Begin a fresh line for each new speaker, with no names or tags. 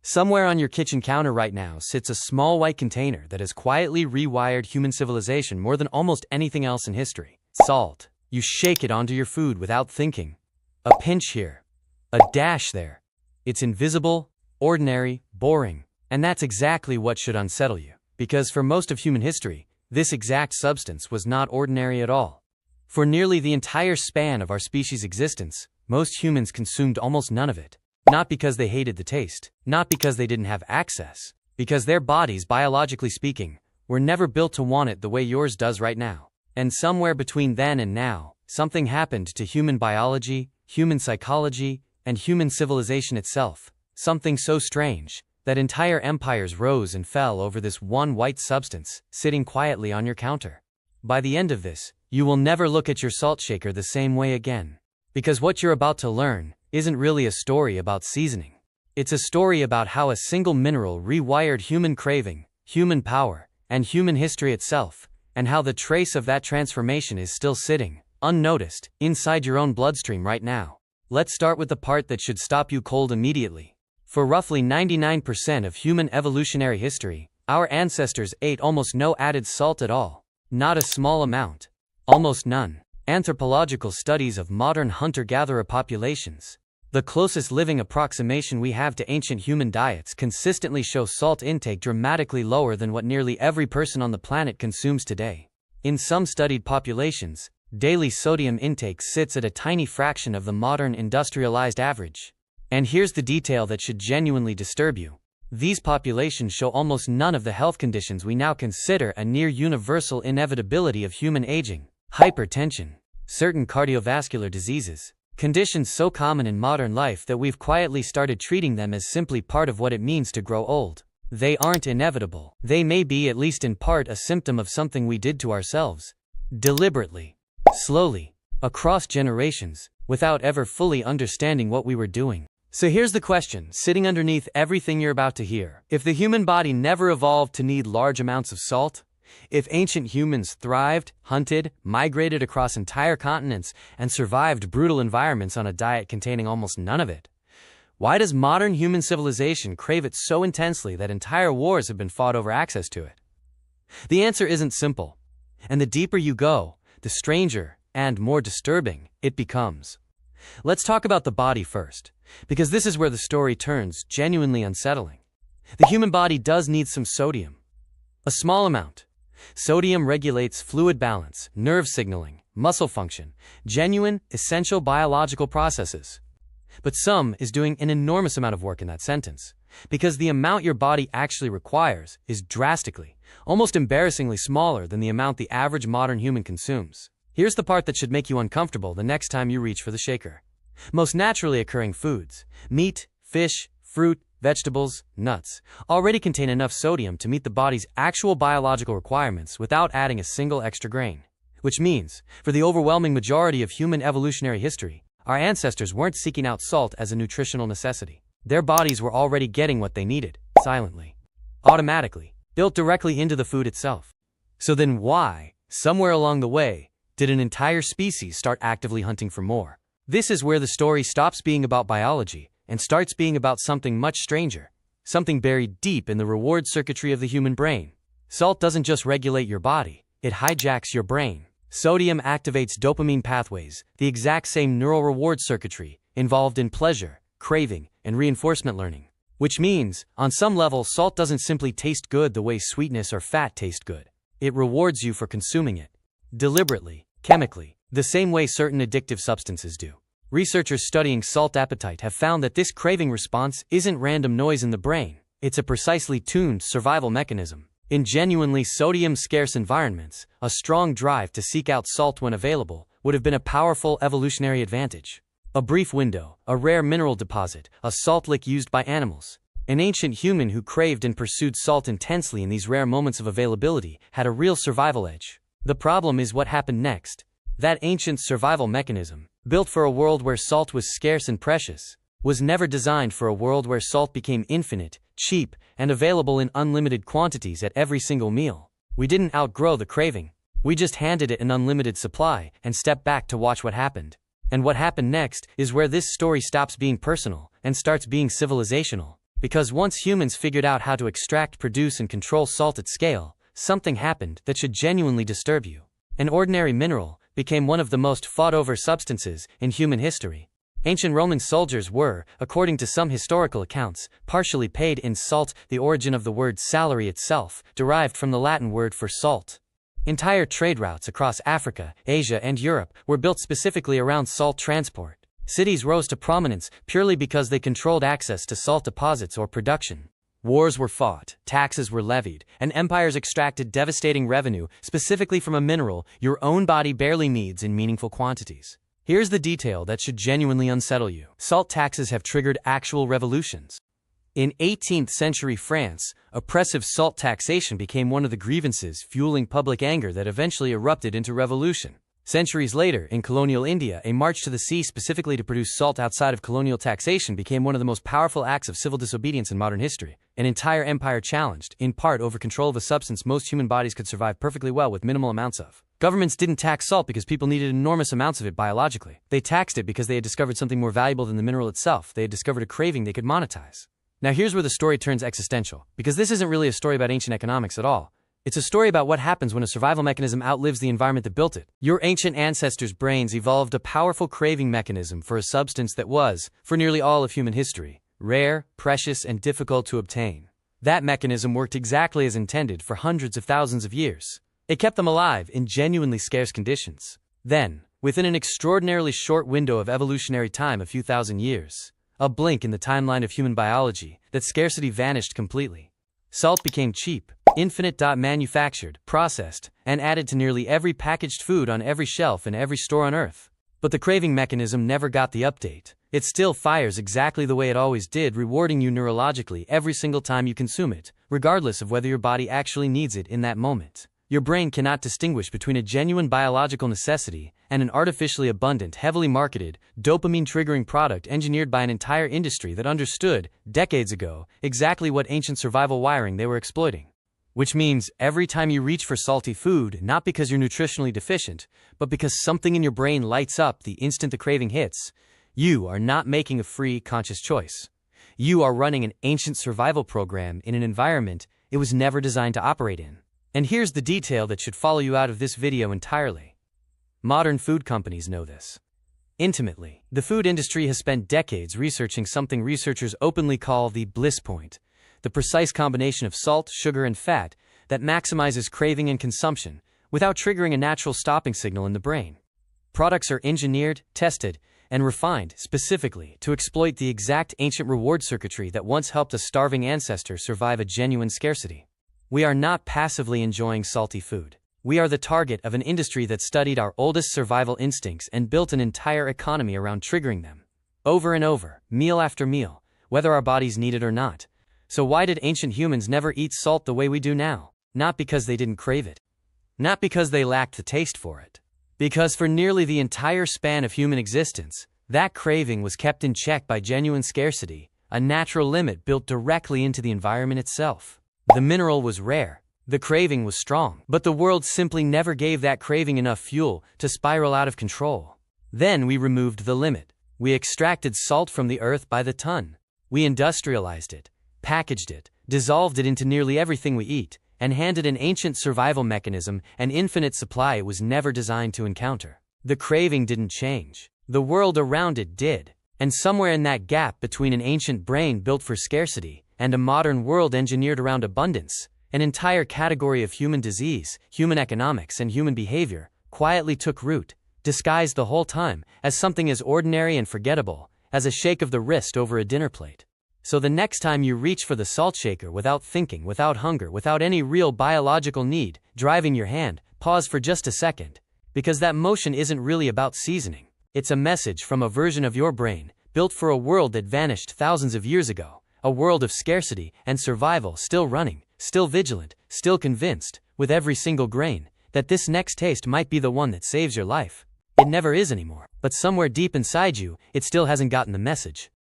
Somewhere on your kitchen counter right now sits a small white container that has quietly rewired human civilization more than almost anything else in history. Salt. You shake it onto your food without thinking. A pinch here, a dash there. It's invisible, ordinary, boring. And that's exactly what should unsettle you. Because for most of human history, this exact substance was not ordinary at all. For nearly the entire span of our species' existence, most humans consumed almost none of it. Not because they hated the taste, not because they didn't have access, because their bodies, biologically speaking, were never built to want it the way yours does right now. And somewhere between then and now, something happened to human biology, human psychology, and human civilization itself. Something so strange that entire empires rose and fell over this one white substance sitting quietly on your counter. By the end of this, you will never look at your salt shaker the same way again. Because what you're about to learn isn't really a story about seasoning. It's a story about how a single mineral rewired human craving, human power, and human history itself, and how the trace of that transformation is still sitting, unnoticed, inside your own bloodstream right now. Let's start with the part that should stop you cold immediately. For roughly 99% of human evolutionary history, our ancestors ate almost no added salt at all. Not a small amount. Almost none. Anthropological studies of modern hunter-gatherer populations, the closest living approximation we have to ancient human diets, consistently show salt intake dramatically lower than what nearly every person on the planet consumes today. In some studied populations, daily sodium intake sits at a tiny fraction of the modern industrialized average. And here's the detail that should genuinely disturb you. These populations show almost none of the health conditions we now consider a near-universal inevitability of human aging. Hypertension, certain cardiovascular diseases, conditions so common in modern life that we've quietly started treating them as simply part of what it means to grow old. They aren't inevitable. They may be, at least in part, a symptom of something we did to ourselves. Deliberately, slowly, across generations, without ever fully understanding what we were doing. So here's the question, sitting underneath everything you're about to hear. If the human body never evolved to need large amounts of salt, if ancient humans thrived, hunted, migrated across entire continents, and survived brutal environments on a diet containing almost none of it, why does modern human civilization crave it so intensely that entire wars have been fought over access to it? The answer isn't simple, and the deeper you go, the stranger and more disturbing it becomes. Let's talk about the body first, because this is where the story turns genuinely unsettling. The human body does need some sodium. A small amount. Sodium regulates fluid balance, nerve signaling, muscle function, genuine, essential biological processes. But some is doing an enormous amount of work in that sentence, because the amount your body actually requires is drastically, almost embarrassingly smaller than the amount the average modern human consumes. Here's the part that should make you uncomfortable the next time you reach for the shaker. Most naturally occurring foods, meat, fish, fruit, vegetables, nuts, already contain enough sodium to meet the body's actual biological requirements without adding a single extra grain. Which means, for the overwhelming majority of human evolutionary history, our ancestors weren't seeking out salt as a nutritional necessity. Their bodies were already getting what they needed, silently, automatically, built directly into the food itself. So then why, somewhere along the way, did an entire species start actively hunting for more? This is where the story stops being about biology and starts being about something much stranger, something buried deep in the reward circuitry of the human brain. Salt doesn't just regulate your body, it hijacks your brain. Sodium activates dopamine pathways, the exact same neural reward circuitry involved in pleasure, craving, and reinforcement learning. Which means, on some level, salt doesn't simply taste good the way sweetness or fat taste good. It rewards you for consuming it. Deliberately, chemically, the same way certain addictive substances do. Researchers studying salt appetite have found that this craving response isn't random noise in the brain, it's a precisely tuned survival mechanism. In genuinely sodium-scarce environments, a strong drive to seek out salt when available would have been a powerful evolutionary advantage. A brief window, a rare mineral deposit, a salt lick used by animals. An ancient human who craved and pursued salt intensely in these rare moments of availability had a real survival edge. The problem is what happened next. That ancient survival mechanism, built for a world where salt was scarce and precious, was never designed for a world where salt became infinite, cheap, and available in unlimited quantities at every single meal. We didn't outgrow the craving. We just handed it an unlimited supply and stepped back to watch what happened. And what happened next is where this story stops being personal and starts being civilizational. Because once humans figured out how to extract, produce, and control salt at scale, something happened that should genuinely disturb you. An ordinary mineral became one of the most fought-over substances in human history. Ancient Roman soldiers were, according to some historical accounts, partially paid in salt. The origin of the word salary itself derived from the Latin word for salt. Entire trade routes across Africa, Asia, and Europe were built specifically around salt transport. Cities rose to prominence purely because they controlled access to salt deposits or production. Wars were fought, taxes were levied, and empires extracted devastating revenue specifically from a mineral your own body barely needs in meaningful quantities. Here's the detail that should genuinely unsettle you. Salt taxes have triggered actual revolutions. In 18th century France, oppressive salt taxation became one of the grievances fueling public anger that eventually erupted into revolution. Centuries later, in colonial India, a march to the sea specifically to produce salt outside of colonial taxation became one of the most powerful acts of civil disobedience in modern history. An entire empire challenged, in part over control of a substance most human bodies could survive perfectly well with minimal amounts of. Governments didn't tax salt because people needed enormous amounts of it biologically. They taxed it because they had discovered something more valuable than the mineral itself. They had discovered a craving they could monetize. Now here's where the story turns existential, because this isn't really a story about ancient economics at all. It's a story about what happens when a survival mechanism outlives the environment that built it. Your ancient ancestors' brains evolved a powerful craving mechanism for a substance that was, for nearly all of human history, rare, precious, and difficult to obtain. That mechanism worked exactly as intended for hundreds of thousands of years. It kept them alive in genuinely scarce conditions. Then, within an extraordinarily short window of evolutionary time, a few thousand years, a blink in the timeline of human biology, that scarcity vanished completely. Salt became cheap, infinite. Manufactured, processed, and added to nearly every packaged food on every shelf in every store on Earth. But the craving mechanism never got the update. It still fires exactly the way it always did, rewarding you neurologically every single time you consume it, regardless of whether your body actually needs it in that moment. Your brain cannot distinguish between a genuine biological necessity and an artificially abundant, heavily marketed, dopamine-triggering product engineered by an entire industry that understood, decades ago, exactly what ancient survival wiring they were exploiting. Which means, every time you reach for salty food, not because you're nutritionally deficient, but because something in your brain lights up the instant the craving hits, you are not making a free, conscious choice. You are running an ancient survival program in an environment it was never designed to operate in. And here's the detail that should follow you out of this video entirely. Modern food companies know this intimately. The food industry has spent decades researching something researchers openly call the bliss point, the precise combination of salt, sugar, and fat that maximizes craving and consumption without triggering a natural stopping signal in the brain. Products are engineered, tested, and refined specifically to exploit the exact ancient reward circuitry that once helped a starving ancestor survive a genuine scarcity. We are not passively enjoying salty food. We are the target of an industry that studied our oldest survival instincts and built an entire economy around triggering them. Over and over, meal after meal, whether our bodies need it or not. So why did ancient humans never eat salt the way we do now? Not because they didn't crave it. Not because they lacked the taste for it. Because for nearly the entire span of human existence, that craving was kept in check by genuine scarcity, a natural limit built directly into the environment itself. The mineral was rare. The craving was strong. But the world simply never gave that craving enough fuel to spiral out of control. Then we removed the limit. We extracted salt from the earth by the ton. We industrialized it, packaged it, dissolved it into nearly everything we eat, and handed an ancient survival mechanism an infinite supply it was never designed to encounter. The craving didn't change. The world around it did. And somewhere in that gap between an ancient brain built for scarcity and a modern world engineered around abundance, an entire category of human disease, human economics, and human behavior quietly took root, disguised the whole time as something as ordinary and forgettable as a shake of the wrist over a dinner plate. So the next time you reach for the salt shaker without thinking, without hunger, without any real biological need driving your hand, pause for just a second, because that motion isn't really about seasoning. It's a message from a version of your brain built for a world that vanished thousands of years ago. A world of scarcity and survival, still running, still vigilant, still convinced, with every single grain, that this next taste might be the one that saves your life. It never is anymore, but somewhere deep inside you, it still hasn't gotten the message.